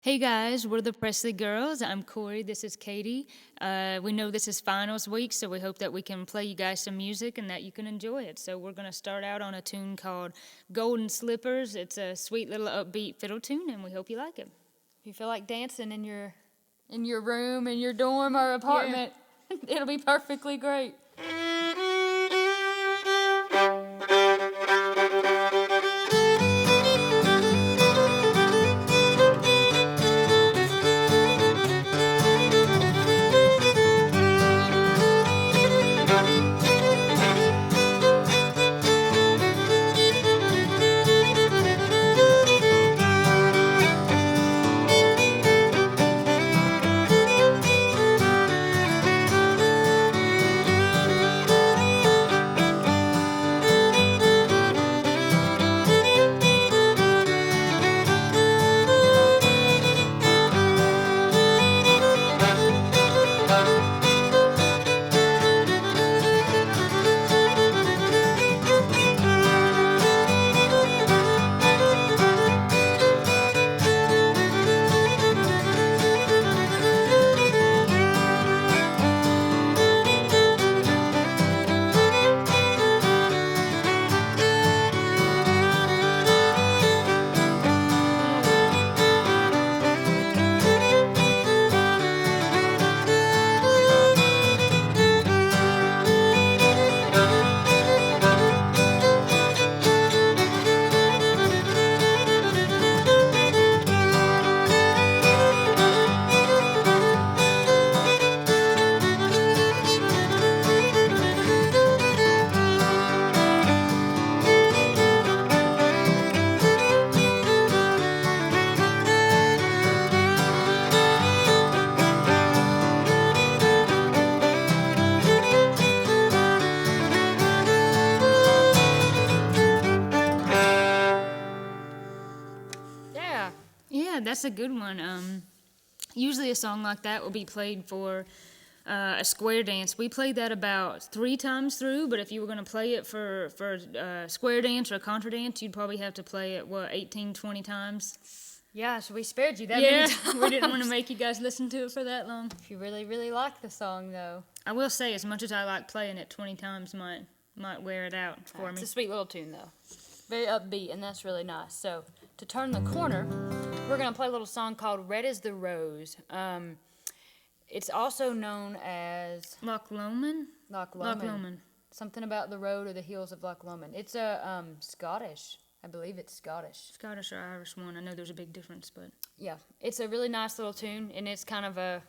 Hey guys, we're the Pressley Girls. I'm Corie. This is Katie. We know this is finals week, so we hope that we can play you guys some music and that you can enjoy it. So we're going to start out on a tune called Golden Slippers. It's a sweet little upbeat fiddle tune, and we hope you like it. If you feel like dancing in your room, in your dorm or apartment, it'll be perfectly great. Yeah, that's a good one. Usually a song like that will be played for a square dance. We played that about 3 times through, but if you were going to play it for a square dance or a contra dance, you'd probably have to play it, 18, 20 times? Yeah, so we spared you that many times. We didn't want to make you guys listen to it for that long. If you really, really like the song, though. I will say, as much as I like playing it, 20 times might wear it out for me. It's a sweet little tune, though. Very upbeat, and that's really nice. So, to turn the corner, we're going to play a little song called Red as the Rose. It's also known as... Loch Lomond? Loch Lomond. Something about the road or the hills of Loch Lomond. It's a Scottish. I believe it's Scottish. Scottish or Irish one. I know there's a big difference, but... Yeah, it's a really nice little tune, and it's kind of a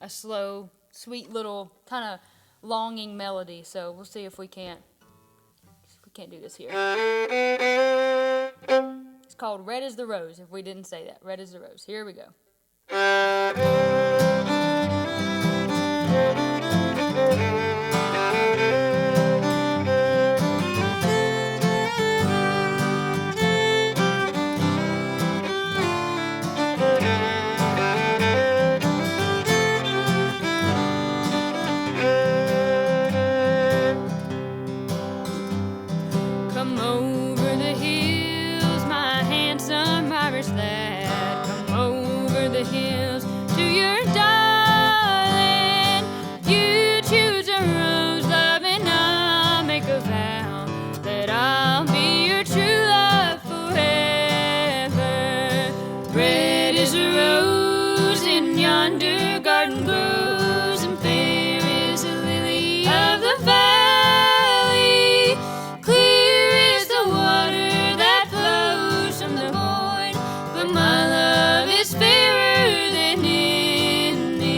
slow, sweet little kind of longing melody. So we'll see if we can't do this here. It's called Red as the Rose, if we didn't say that. Red as the Rose. Here we go. Come over the hills, my handsome Irish lad. Come over the hills to your darling. You choose a rose, love, and I'll make a vow that I'll be your true love forever. Red is a rose in yonder garden grows, and fair is a lily of the valley. My love is fairer than any.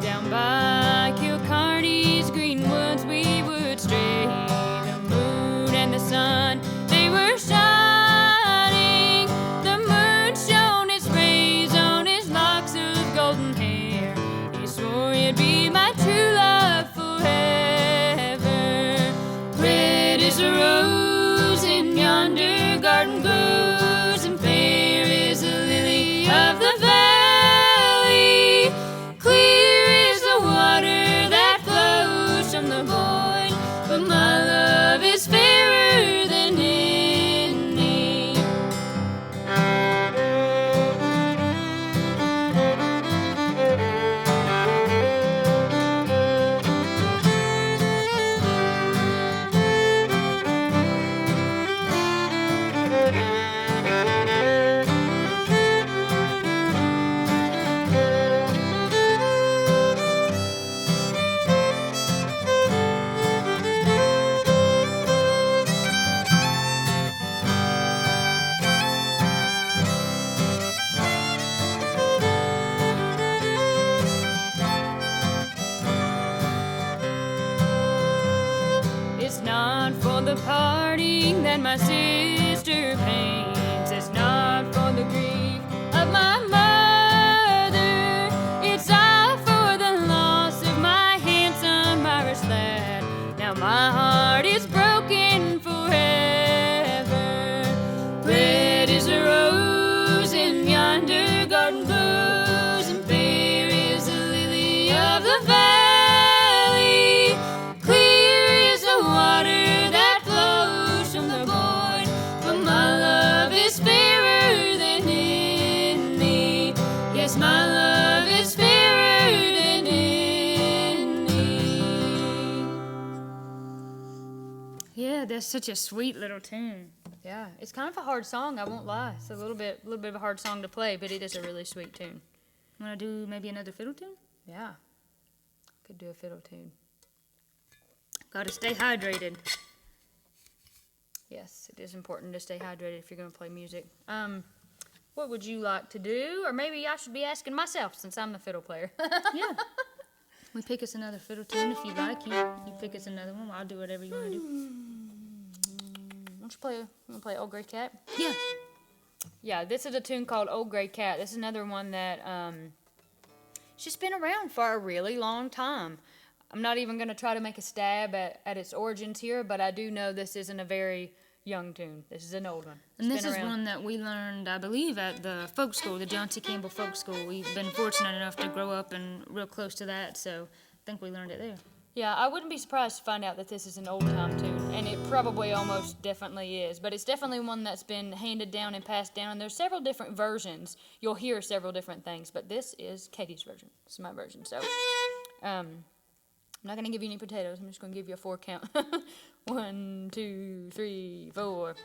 Down by Kilcarney's green woods we would stray. The moon and the sun, they were shining. The moon shone its rays on his locks of golden hair. He swore he'd be my true love forever. Red is a rose in yonder garden grows, and fair is a lily of the valley. Clear is the water that flows from the void, but my love is fairer than any. not for the parting that my sister paints. It's not for the grief of my mother. It's all for the loss of my handsome Irish lad. Now my heart is broken forever. Red is the rose in yonder garden blows, and fair is the lily of the valley. Clear is the water that flows from the board, but my love is fairer than any. Yes, my love is fairer than any. Yeah, that's such a sweet little tune. Yeah, it's kind of a hard song, I won't lie. It's a little bit of a hard song to play, but it is a really sweet tune. Want to do maybe another fiddle tune? Yeah, could do a fiddle tune. Gotta stay hydrated. Yes, it is important to stay hydrated if you're going to play music. What would you like to do? Or maybe I should be asking myself since I'm the fiddle player. Yeah. We pick us another fiddle tune if you like. You pick us another one. I'll do whatever you want to do. Want to play Old Gray Cat? Yeah. Yeah, this is a tune called Old Gray Cat. This is another one that it's just been around for a really long time. I'm not even going to try to make a stab at its origins here, but I do know this isn't a very young tune. This is an old one. And this is one that we learned, I believe, at the folk school, the John C. Campbell Folk School. We've been fortunate enough to grow up and real close to that, so I think we learned it there. Yeah, I wouldn't be surprised to find out that this is an old-time tune, and it probably almost definitely is. But it's definitely one that's been handed down and passed down, and there's several different versions. You'll hear several different things, but this is Katie's version. This is my version, so I'm not going to give you any potatoes. I'm just going to give you a 4 count. 1, 2, 3, 4.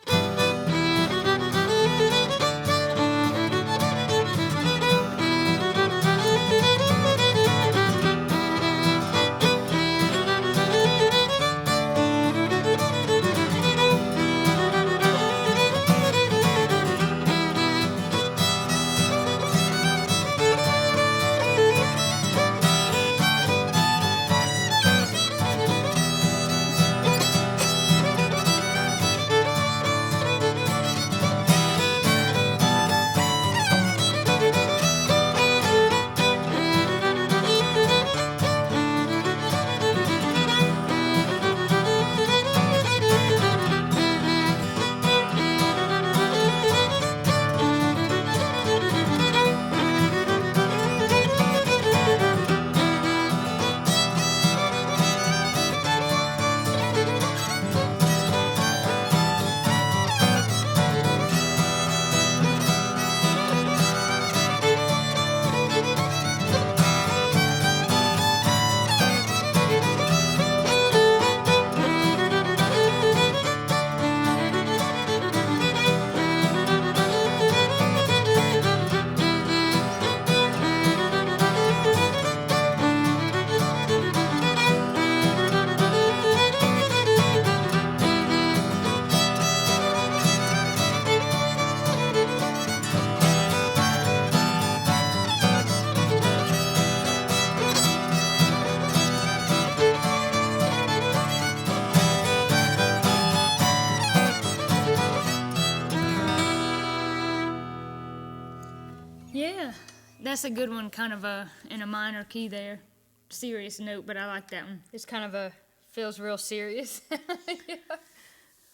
That's a good one, kind of in a minor key there. Serious note, but I like that one. It's kind of feels real serious.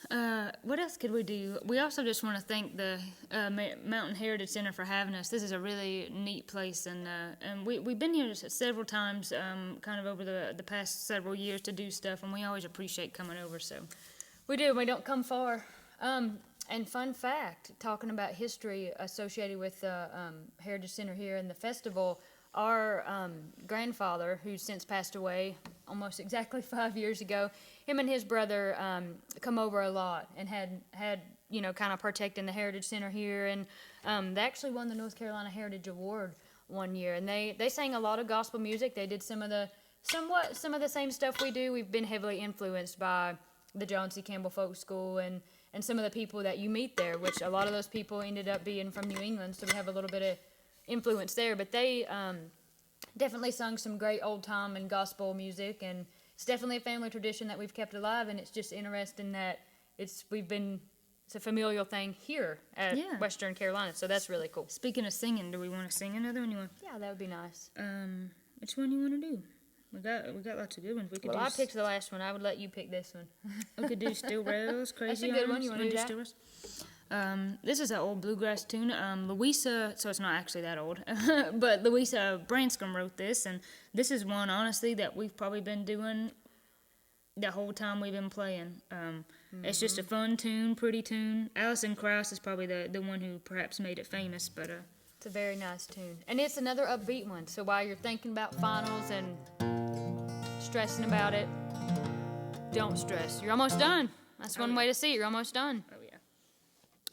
What else could we do? We also just want to thank the Mountain Heritage Center for having us. This is a really neat place, and we've been here several times, kind of over the past several years to do stuff, and we always appreciate coming over. So we do. We don't come far. And fun fact, talking about history associated with the Heritage Center here and the festival, our grandfather, who's since passed away almost exactly 5 years ago, him and his brother come over a lot and had kind of partake in the Heritage Center here, and they actually won the North Carolina Heritage Award one year, and they sang a lot of gospel music. They did some of the same stuff we do. We've been heavily influenced by the John C. Campbell Folk School and some of the people that you meet there, which a lot of those people ended up being from New England, so we have a little bit of influence there. But they definitely sung some great old time and gospel music and it's definitely a family tradition that we've kept alive, and it's just interesting that it's a familial thing here at Western Carolina, so that's really cool. Speaking of singing, do we want to sing another one? Yeah, that would be nice. Which one do you want to do? We got lots of good ones. I picked the last one. I would let you pick this one. We could do Still Rails, Crazy That's a good Arms. one. You want to do that? Still Rails? This is an old bluegrass tune. Louisa, so it's not actually that old, but Louisa Branscombe wrote this, and this is one, honestly, that we've probably been doing the whole time we've been playing. It's just a fun tune, pretty tune. Alison Krauss is probably the one who perhaps made it famous, but it's a very nice tune. And it's another upbeat one, so while you're thinking about finals and stressing about it, don't stress. You're almost done. That's one way to see it. You're almost done. oh yeah.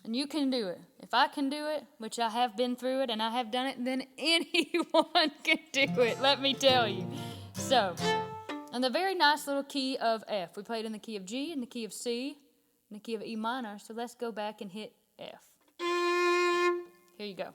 And you can do it. If I can do it, which I have been through it and I have done it, then anyone can do it, let me tell you. So, in the very nice little key of F. We played in the key of G, in the key of C, in the key of E minor. So let's go back and hit F. Here you go.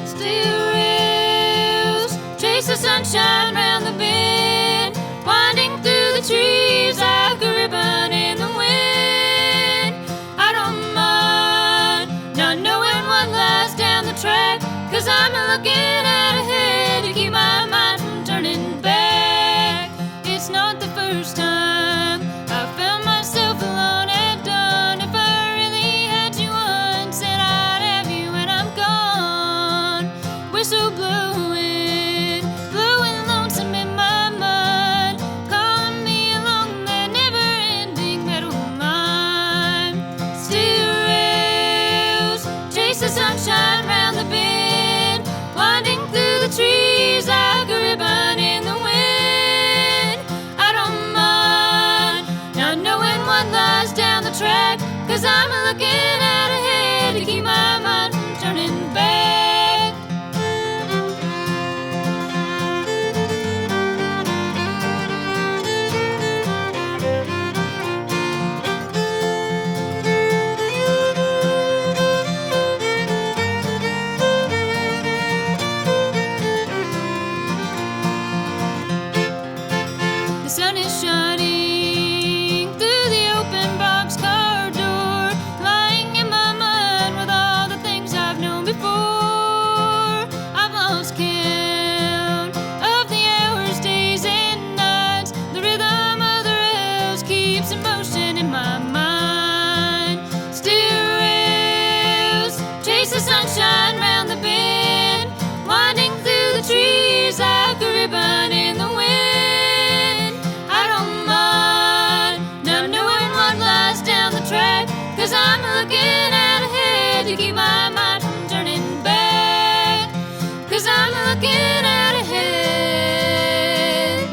Still rails, chase the sunshine round the bend, winding through the trees like a ribbon in the wind. I don't mind not knowing what lies down the track, 'cause I'm looking out ahead to keep my mind from turning back. It's not the first time I found myself alone at dawn. If I really had you once, said I'd have you when I'm gone. Whistle blowing, blowing lonesome in my mind, calling me along that never-ending metal line. Still rails, chase the sunshine round the bend, winding through the trees like a ribbon in the wind. I don't mind not knowing what lies down the track, 'cause I'm looking out ahead to keep my mind from turning back. The sun is shining through the open boxcar door, lying in my mind with all the things I've known before. I've lost count of the hours, days, and nights. The rhythm of the rails keeps in motion in my mind. Still rails, chase the sunshine round the bend, winding through the trees like a ribbon in the wind. I don't mind not knowing what lies down the track, 'cause I'm looking out ahead to keep my mind from turning back. 'Cause I'm looking out ahead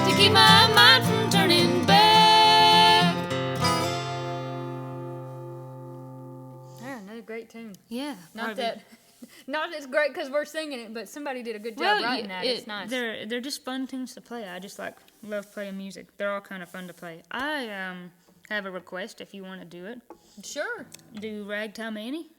to keep my mind from turning back. Yeah, another great tune. Yeah. Not as great because we're singing it, but somebody did a good job writing that. It's nice. They're just fun tunes to play. I just love playing music. They're all kind of fun to play. I have a request if you want to do it. Sure. Do Ragtime Annie?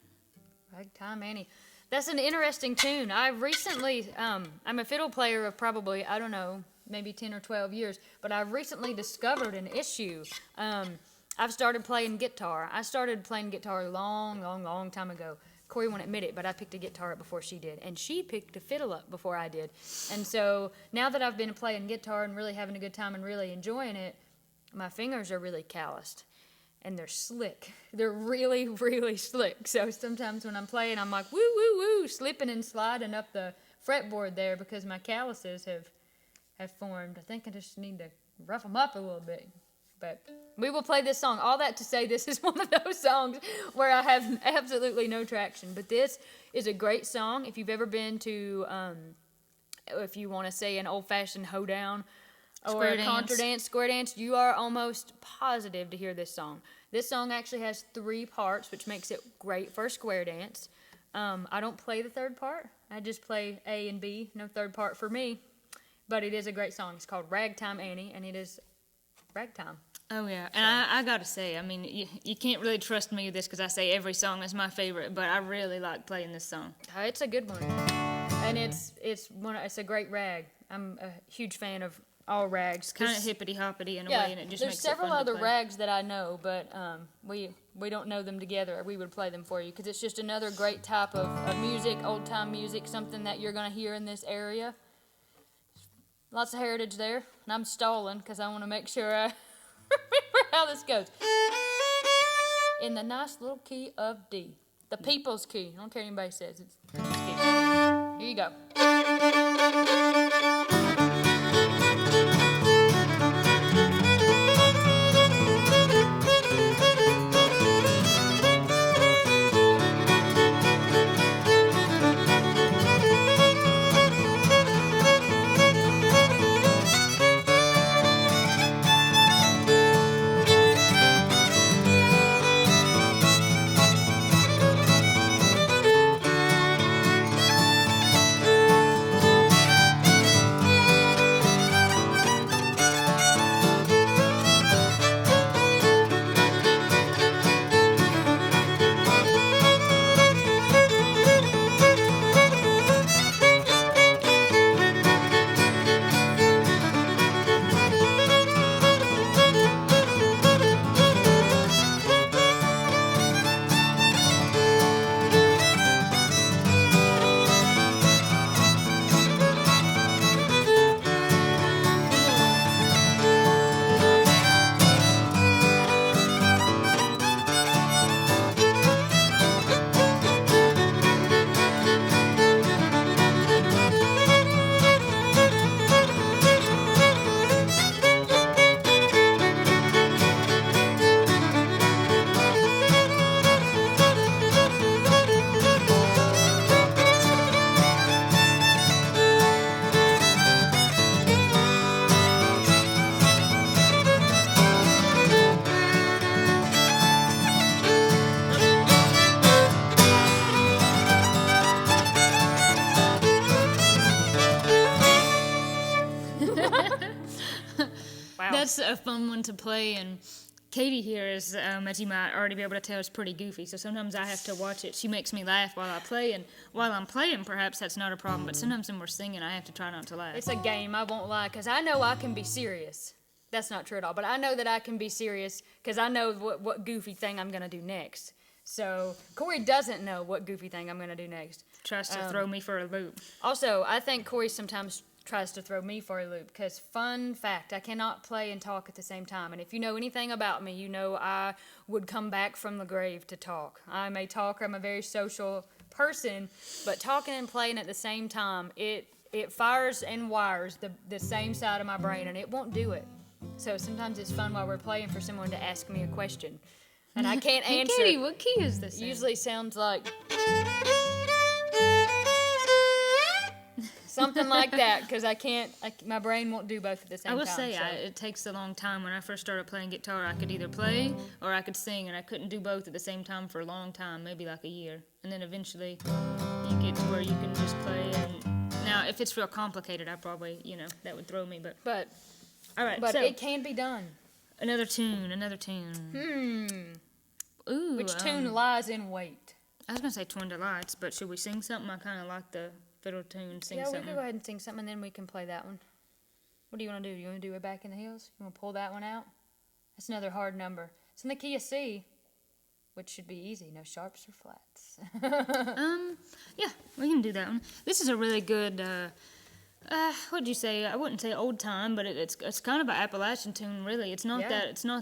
Ragtime Annie. That's an interesting tune. I recently, I'm a fiddle player of probably, I don't know, maybe 10 or 12 years, but I've recently discovered an issue. I've started playing guitar. I started playing guitar a long time ago. Corie won't admit it, but I picked a guitar up before she did, and she picked a fiddle up before I did. And so now that I've been playing guitar and really having a good time and really enjoying it, my fingers are really calloused, and they're slick. They're really, really slick. So sometimes when I'm playing, I'm like, woo, woo, woo, slipping and sliding up the fretboard there because my calluses have formed. I think I just need to rough them up a little bit. But we will play this song. All that to say, this is one of those songs where I have absolutely no traction. But this is a great song. If you've ever been to, if you want to say an old-fashioned hoedown or a contra dance, square dance, you are almost positive to hear this song. This song actually has 3 parts, which makes it great for a square dance. I don't play the third part. I just play A and B, no third part for me. But it is a great song. It's called Ragtime Annie, and it is ragtime. Oh yeah, and I gotta say, I mean, you can't really trust me with this because I say every song is my favorite, but I really like playing this song. It's a good one, and it's a great rag. I'm a huge fan of all rags. Kind of hippity hoppity in a way, and it just there's makes several it fun other to play. rags that I know, but we don't know them together. We would play them for you because it's just another great type of music, old time music, something that you're gonna hear in this area. Lots of heritage there, and I'm stalling because I want to make sure I remember how this goes. In the nice little key of D, the people's key. I don't care what anybody says. It's key. Here you go. That's a fun one to play, and Katie here is, as you might already be able to tell, is pretty goofy, so sometimes I have to watch it. She makes me laugh while I play, and while I'm playing, perhaps that's not a problem, but sometimes when we're singing, I have to try not to laugh. It's a game, I won't lie, because I know I can be serious. That's not true at all, but I know that I can be serious because I know what goofy thing I'm going to do next. So Corie doesn't know what goofy thing I'm going to do next. Tries to throw me for a loop. Also, I think Corie sometimes tries to throw me for a loop because, fun fact, I cannot play and talk at the same time. And if you know anything about me, you know I would come back from the grave to talk. I'm a talker. I'm a very social person, but talking and playing at the same time, it fires and wires the same side of my brain, and it won't do it. So sometimes it's fun while we're playing for someone to ask me a question, and I can't answer. Hey, Katie, what key is this? Usually sounds like something like that, because my brain won't do both at the same time. I will say, it takes a long time. When I first started playing guitar, I could either play or I could sing, and I couldn't do both at the same time for a long time, maybe like a year. And then eventually you get to where you can just play. And now, if it's real complicated, I probably, that would throw me. But all right, but so it can be done. Another tune. Ooh. Which tune lies in wait? I was going to say Twin Delights, but should we sing something? I kind of like the fiddle tune, sing something. something. We can go ahead and sing something, and then we can play that one. What do you want to do? You want to do it Back in the Hills? You want to pull that one out? That's another hard number. It's in the key of C, which should be easy. No sharps or flats. Yeah, we can do that one. This is a really good, what'd you say? I wouldn't say old time, but it's kind of an Appalachian tune, really. It's not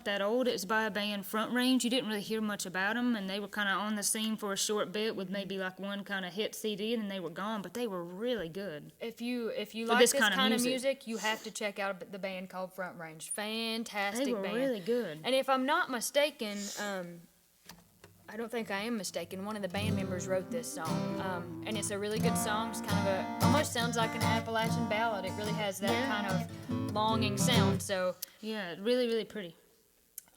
that old. It's by a band, Front Range. You didn't really hear much about them, and they were kind of on the scene for a short bit with maybe like one kind of hit CD, and then they were gone. But they were really good. If you like this kind of music, you have to check out the band called Front Range. Fantastic band. They were really good. And if I'm not mistaken, I don't think I am mistaken, one of the band members wrote this song, and it's a really good song. It's kind of almost sounds like an Appalachian ballad. It really has that kind of longing sound. So yeah, really, really pretty.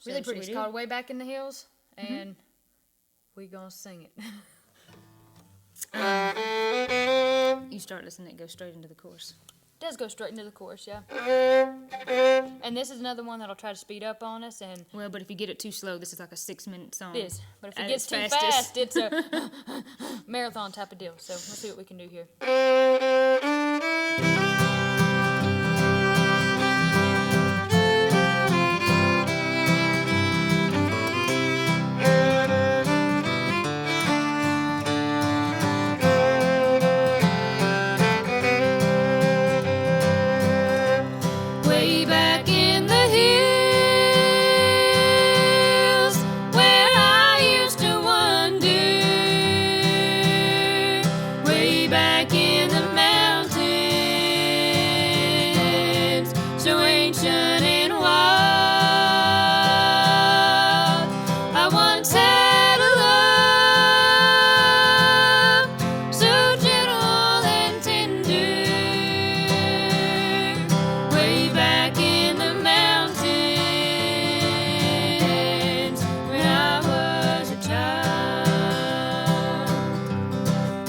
Really pretty. It's called Way Back in the Hills, and we gonna sing it. You start listening, it goes straight into the chorus. does go straight into the chorus, yeah. And this is another one that'll try to speed up on us. And Well, but if you get it too slow, this is like a 6-minute song. it is. But if it At gets its too fastest. fast, it's a marathon type of deal. So let's see what we can do here. Way back in the hills where I used to wander, way back in the mountains, so ancient and wild, I once had a love so gentle and tender. Way back in the mountains when I was a child.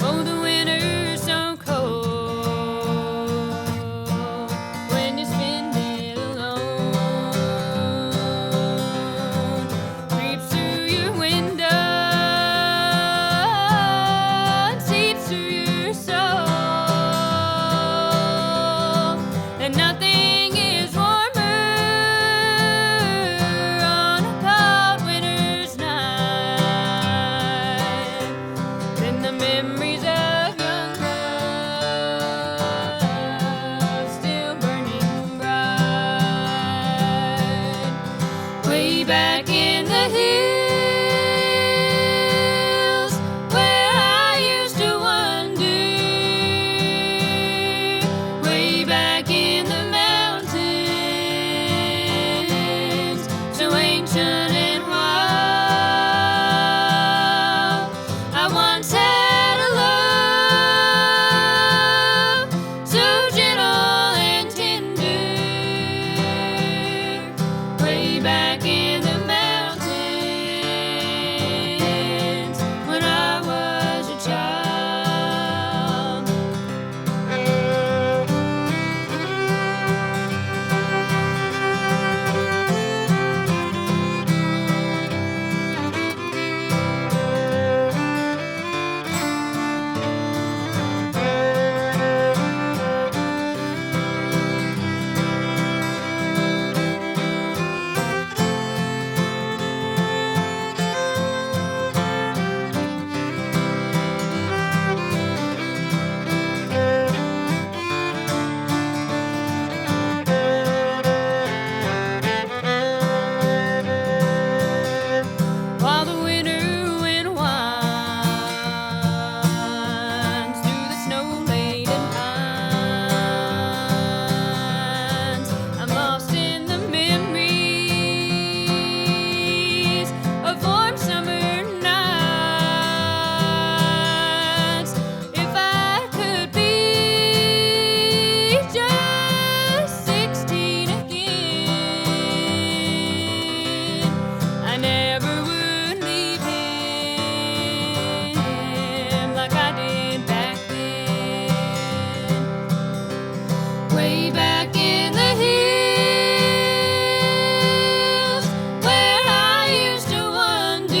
Oh, the winter's so cold when you spend it alone. Creeps through your window and seeps through your soul. And nothing is warmer on a cold winter's night than the memories of young love still burning bright. Way back in the hills where I used to wander, way back in the mountains, so ancient and wild, I once had a love so gentle and tender. Way back in the mountains when I was a child. While the winter wind winds through the snow-laden pines, I'm lost in the memories of warm summer nights. If I could be just 16 again, I never would leave him like I did back then. Way back in the hills where I used to wander,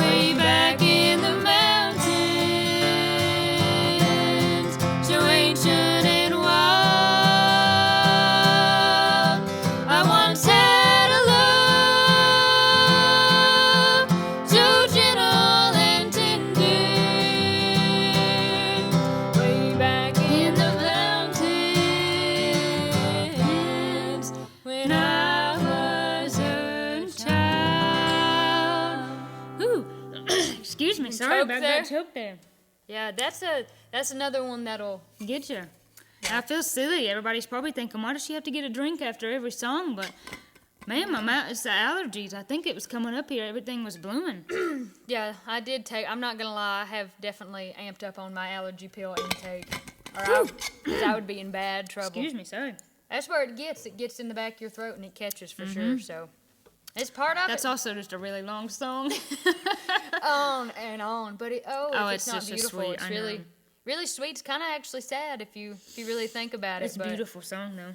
way back in the mountains, so ancient and wild, I once had a love so gentle and tender. Way back in the mountains when I was a child. Ooh, excuse me. Sorry Choke about there? that choke there. Yeah, that's another one that'll. Get you. I feel silly. Everybody's probably thinking, why does she have to get a drink after every song? But man, my mouth, it's the allergies. I think it was coming up here. Everything was blooming. Yeah, I did take. I'm not gonna lie. I have definitely amped up on my allergy pill intake, or I would be in bad trouble. Excuse me. Sorry. That's where it gets. It gets in the back of your throat and it catches for sure. So it's part of That's it. also just a really long song. On and on, but it's it's not just a beautiful. sweet- It's I really, know. really sweet. It's kind of actually sad if you really think about it. It's a beautiful song, though.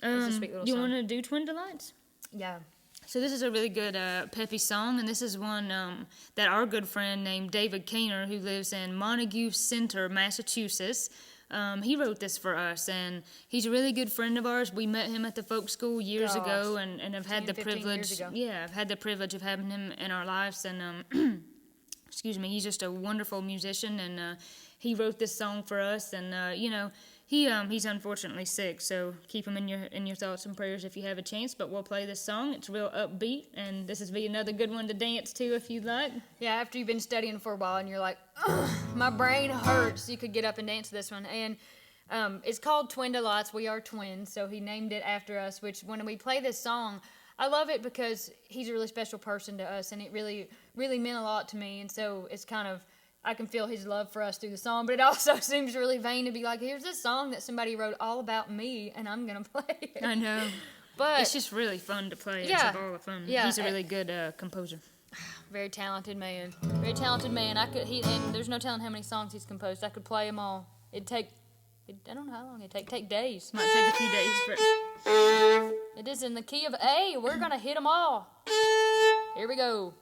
It's a sweet little you song. want to do Twin Delights? Yeah. So this is a really good peppy song, and this is one that our good friend named David Kaner, who lives in Montague Center, Massachusetts, he wrote this for us, and he's a really good friend of ours. We met him at the folk school years ago, and I've had the 15 years privilege. ago. Yeah, I've had the privilege of having him in our lives, and excuse me, he's just a wonderful musician, and he wrote this song for us, and he's unfortunately sick, so keep him in your thoughts and prayers if you have a chance. But we'll play this song. It's real upbeat, and this is be another good one to dance to if you'd like. Yeah, after you've been studying for a while and you're like, ugh, my brain hurts, you could get up and dance to this one. And it's called Twin Delights. We are twins, so he named it after us, which when we play this song, I love it because he's a really special person to us, and it really, really meant a lot to me. And so it's kind of, I can feel his love for us through the song, but it also seems really vain to be like, here's this song that somebody wrote all about me, and I'm going to play it. I know. But it's just really fun to play. Yeah, it's a ball of fun. yeah, He's a really good composer. very talented man. Very talented man. And there's no telling how many songs he's composed. I could play them all. I don't know how long it'd take days. Might take a few days, but It is in the key of A. We're going to hit them all. Here we go.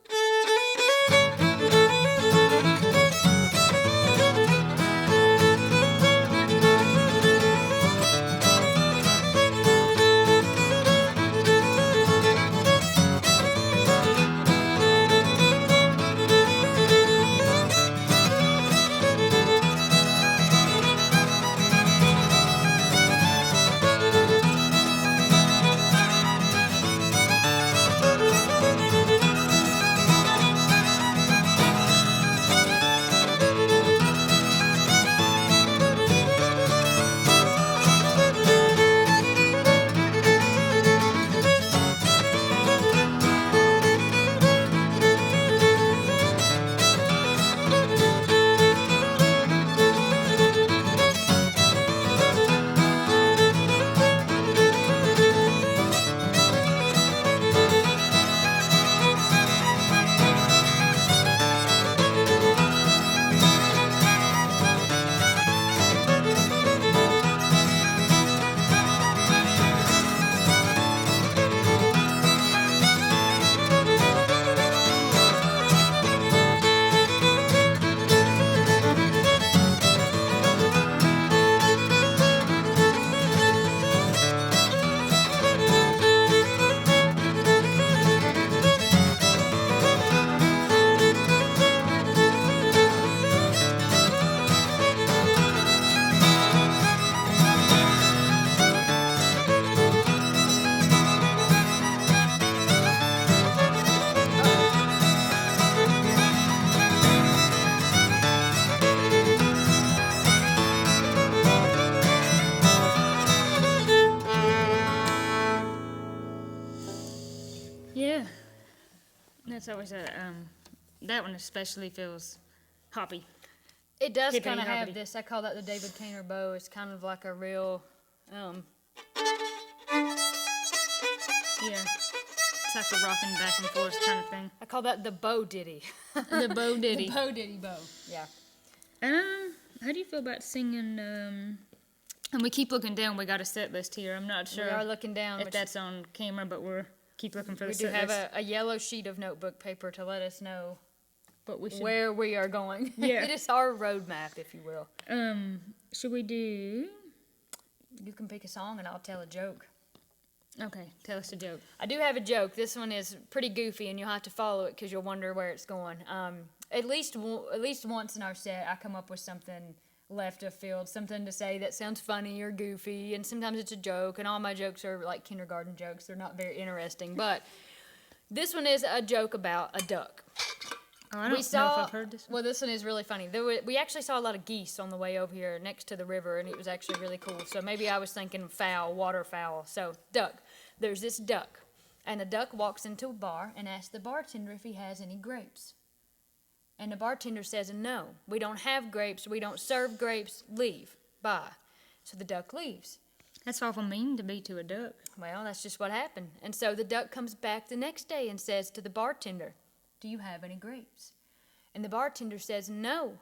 yeah. That's always that one especially feels hoppy. It does Hippity kind of have hoppity. this. I call that the David Kaner bow. It's kind of like a real, Yeah. It's like a rocking back and forth kind of thing. I call that the bow ditty. The bow ditty. The bow ditty bow. Yeah. How do you feel about singing? And we keep looking down. We got a set list here. I'm not sure We are looking down. if which that's on camera, but we're keep looking for the we do set have list. a yellow sheet of notebook paper to let us know But we should. where we are going. Yeah. It is our roadmap, if you will. Should we do? You can pick a song and I'll tell a joke. Okay, tell us a joke. I do have a joke. This one is pretty goofy, and you'll have to follow it because you'll wonder where it's going. At least once in our set, I come up with something left of field, something to say that sounds funny or goofy, and sometimes it's a joke, and all my jokes are like kindergarten jokes. They're not very interesting, but this one is a joke about a duck. Oh, I don't know if I've heard this one. Well, this one is really funny. We actually saw a lot of geese on the way over here next to the river, and it was actually really cool. So maybe I was thinking fowl, waterfowl. So duck. There's this duck, and the duck walks into a bar and asks the bartender if he has any grapes. And the bartender says, no, we don't have grapes. We don't serve grapes. Leave. Bye. So the duck leaves. That's awful mean to be to a duck. Well, that's just what happened. And so the duck comes back the next day and says to the bartender, do you have any grapes? And the bartender says, no,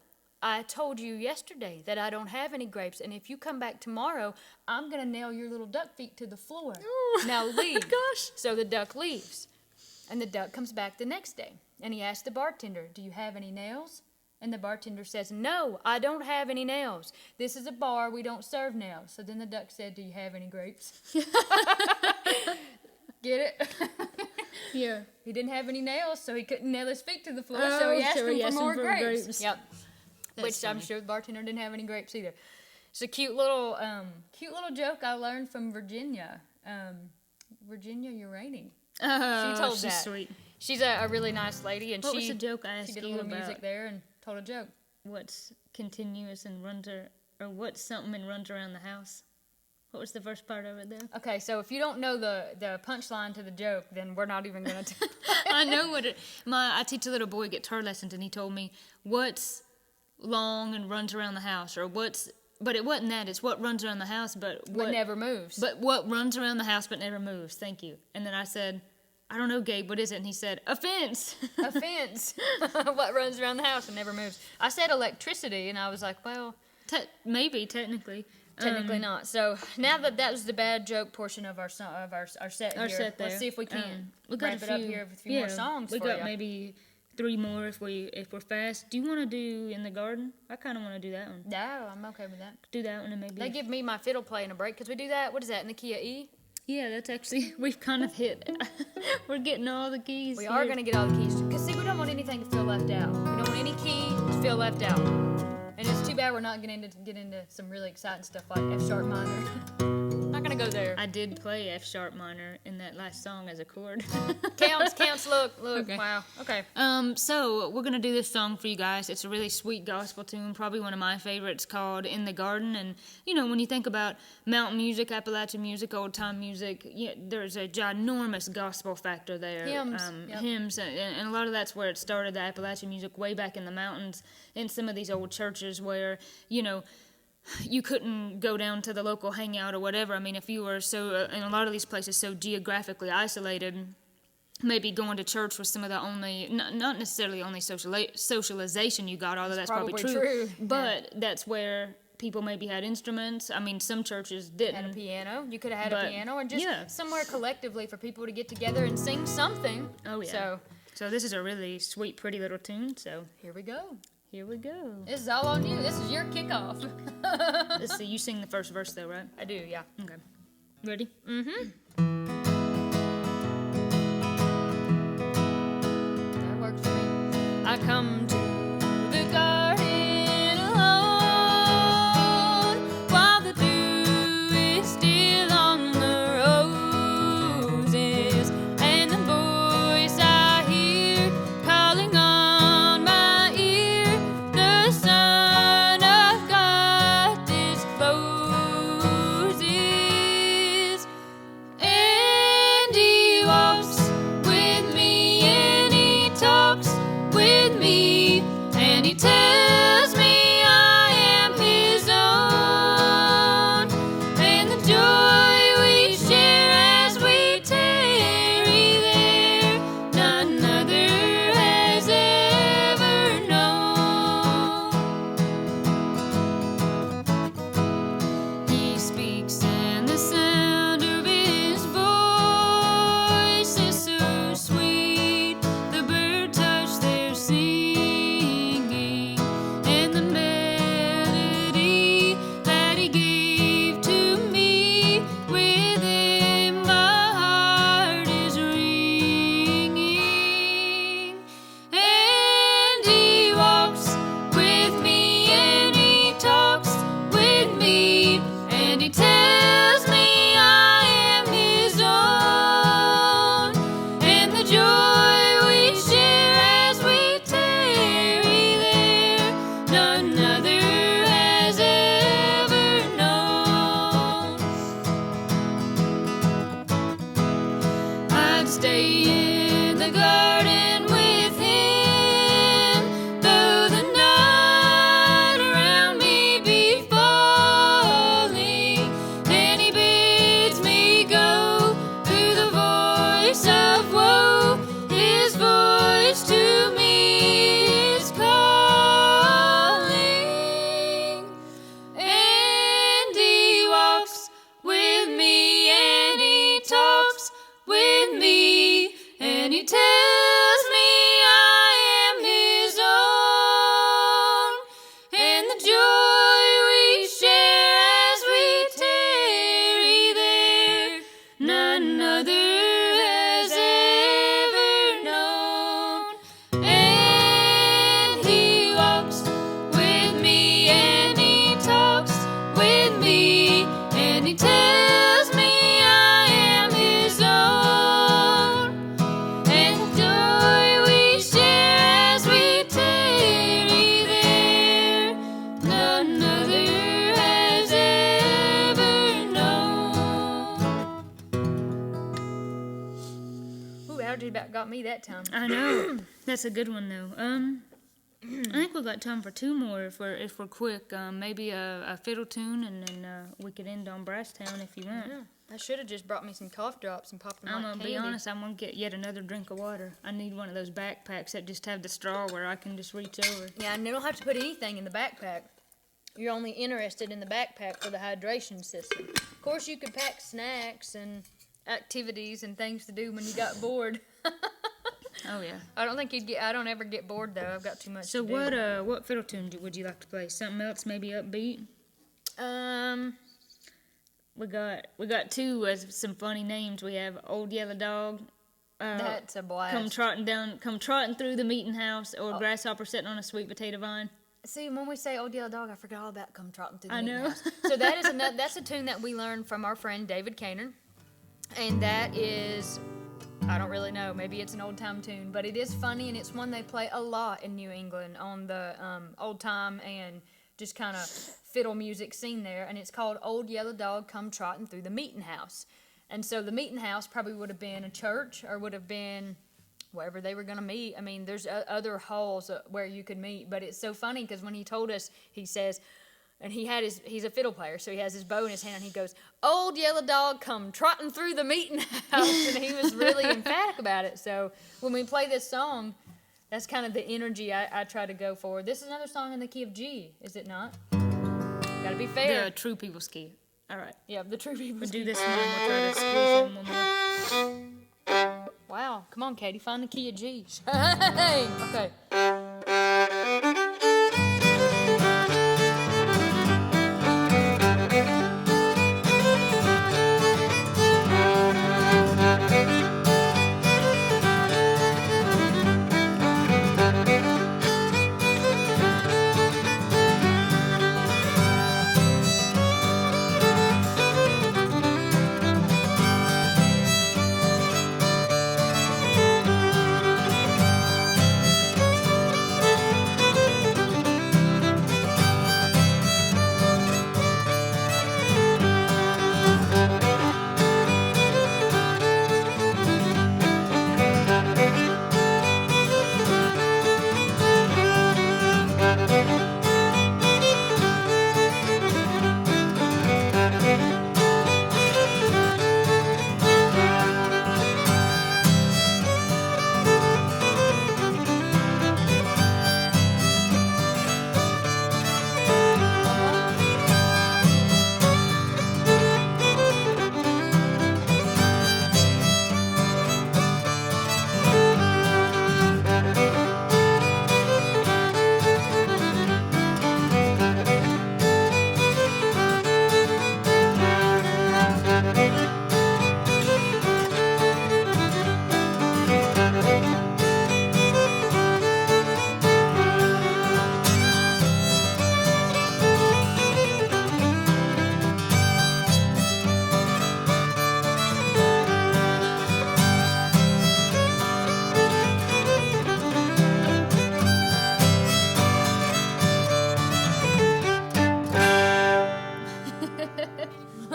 I told you yesterday that I don't have any grapes, and if you come back tomorrow, I'm going to nail your little duck feet to the floor. Ooh. Now leave. Gosh. So the duck leaves, and the duck comes back the next day, and he asks the bartender, do you have any nails? And the bartender says, no, I don't have any nails. This is a bar. We don't serve nails. So then the duck said, do you have any grapes? Get it? Yeah. He didn't have any nails, so he couldn't nail his feet to the floor, so he asked him for more grapes. Yep. That's Which funny. I'm sure the bartender didn't have any grapes either. It's a cute little joke I learned from Virginia. Virginia Urani. Oh, She told she's that. sweet. She's a really nice lady, and What she was the joke I she asked did a you little about? music there and told a joke. What's continuous and runs or what's something and runs around the house? What was the first part of it there? Okay, so if you don't know the punchline to the joke, then we're not even going to. I know what it. I teach a little boy guitar lessons, and he told me what's long and runs around the house, or what's. But it wasn't that. It's what runs around the house, but what But never moves. But what runs around the house but never moves. Thank you. And then I said, I don't know, Gabe. What is it? And he said, a fence. A fence. What runs around the house and never moves. I said electricity, and I was like, well, Maybe technically. technically not. So now that was the bad joke portion of our set Our here. set there. Let's see if we can We got wrap it up here with a few more songs We for got you. maybe 3 more if we're fast. Do you want to do In the Garden? I kind of want to do that one. No, I'm okay with that. Do that one and maybe. They give me my fiddle playing a break because we do that. What is that in the key of E? Yeah, that's actually we've kind of hit. We're getting all the keys. We are going to get all the keys because see, we don't want anything to feel left out. We don't want any key to feel left out. And it's too bad we're not getting to get into some really exciting stuff like F sharp minor. Not gonna go there. I did play F sharp minor in that last song as a chord. Counts. Look. Okay. Wow. Okay. So we're gonna do this song for you guys. It's a really sweet gospel tune, probably one of my favorites, called "In the Garden." And you know, when you think about mountain music, Appalachian music, old time music, there's a ginormous gospel factor there. Hymns. Yep. Hymns, and a lot of that's where it started. The Appalachian music way back in the mountains, in some of these old churches where you couldn't go down to the local hangout or whatever. I mean, if you were in a lot of these places so geographically isolated, maybe going to church was some of the only, not necessarily only socialization you got, although that's probably true. But that's where people maybe had instruments. I mean, some churches didn't. Had a piano. You could have had a piano, or just somewhere collectively for people to get together and sing something. Oh yeah. So this is a really sweet, pretty little tune. So here we go. Here we go. This is all on you. This is your kickoff. Let's see. You sing the first verse though, right? I do. Yeah. Okay. Ready? Mm-hmm. That works for me. I come to the garden alone while the dew is still on the roses, and the voice I hear calling on my ear, the Son of God discloses. And he walks with me, and he talks with me, and he tells me I am his own, and the joy we share as we tarry there, none other has ever known. He speaks, and the sound of his voice is so sweet. The bird touch their singing, and the melody that he gave to me, within my heart is ringing. And he walks with me, and he talks with me, and he tells me I am his own, and the joy we share as we tarry there, none other has ever known. I'd stay in the garden with him got me that time. I know. That's a good one, though. I think we've got time for two more if we're quick. Maybe a fiddle tune, and then we could end on Brasstown if you want. Yeah. I should have just brought me some cough drops and popped them I'm like gonna candy. be honest. I'm gonna get yet another drink of water. I need one of those backpacks that just have the straw where I can just reach over. Yeah, and you don't have to put anything in the backpack. You're only interested in the backpack for the hydration system. Of course, you could pack snacks and activities and things to do when you got bored. Oh yeah. I don't ever get bored though. I've got too much. So to do. what fiddle tune would you like to play? Something else, maybe upbeat. We got two with some funny names. We have Old Yellow Dog. That's a blast. Come trotting through the meeting house, or Grasshopper sitting on a sweet potato vine. See, when we say Old Yellow Dog, I forgot all about Come Trotting Through the I Meeting know. House. So that's a tune that we learned from our friend David Kaner, and that is, I don't really know, maybe it's an old time tune, but it is funny, and it's one they play a lot in New England on the old time and just kind of fiddle music scene there, and it's called Old Yellow Dog Come Trotting Through the Meeting House. And so the meeting house probably would have been a church or would have been wherever they were going to meet. I mean, there's other halls where you could meet, but it's so funny because when he told us, he says, and he's a fiddle player, so he has his bow in his hand, and he goes, Old Yellow Dog come trotting through the meeting house, and he was really emphatic about it. So when we play this song, that's kind of the energy I try to go for. This is another song in the key of G, is it not? Gotta be fair. The true people's key. All right. Yeah, the true people's We'll key. do this one. We'll try to squeeze in one more. Wow, come on, Katie, find the key of G. Hey, okay.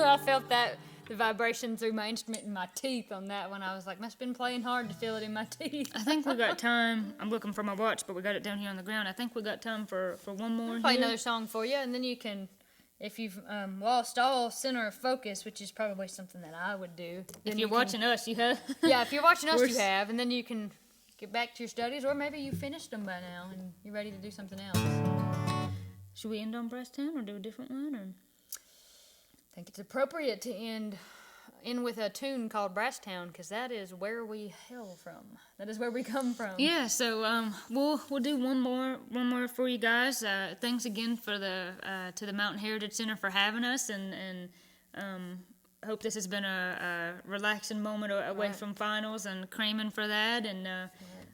I felt the vibration through my instrument in my teeth on that one. I was like, must have been playing hard to feel it in my teeth. I think we got time. I'm looking for my watch, but we got it down here on the ground. I think we got time for one more. Play here. another song for you, and then you can, if you've lost all center of focus, which is probably something that I would do. If you're watching us, you have. Yeah, if you're watching us, you have, and then you can get back to your studies, or maybe you finished them by now and you're ready to do something else. Should we end on Brasstown or do a different one? Or? I think it's appropriate to end with a tune called Brasstown, because that is where we hail from. That is where we come from. Yeah, so we'll do one more for you guys. Thanks again for to the Mountain Heritage Center for having us, and hope this has been a relaxing moment away from finals, and cramming for that. And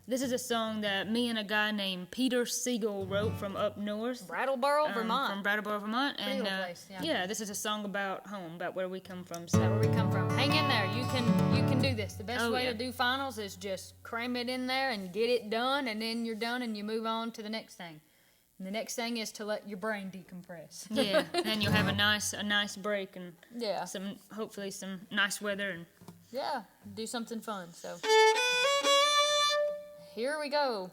this is a song that me and a guy named Peter Siegel wrote from up north. Brattleboro, Vermont. From Brattleboro, Vermont. Pretty And little place, yeah. this is a song about home, about where we come from. So where we come from. Hang in there. You can do this. The best way yeah. to do finals is just cram it in there and get it done, and then you're done and you move on to the next thing. And the next thing is to let your brain decompress. Yeah, then you'll have a nice break, and yeah, hopefully some nice weather, and yeah, do something fun. So here we go.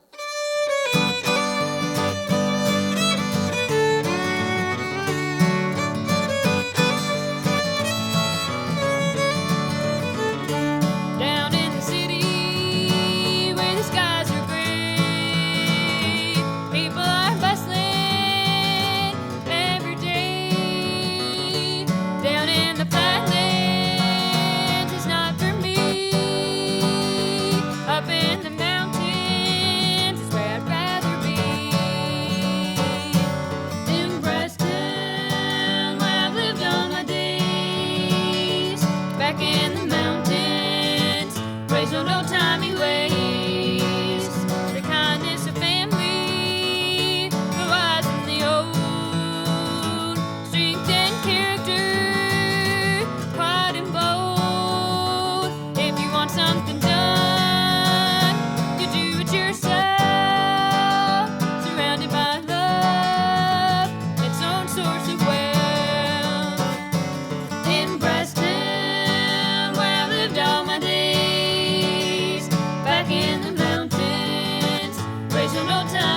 Down in the city where the skies are gray, people are bustling every day. Down in the flatlands, it's not for me. Up in the mountains is where I'd rather be. In Brasstown, where I've lived all my days. Back in the mountains, raised on old-timey ways. The kindness of family, the wise and the old. Strength and character, quiet and bold. If you want something done, you do it yourself. Surrounded by love, its own source of wealth. In Brasstown, where I've lived all my days. Back in the mountains, raised on old time.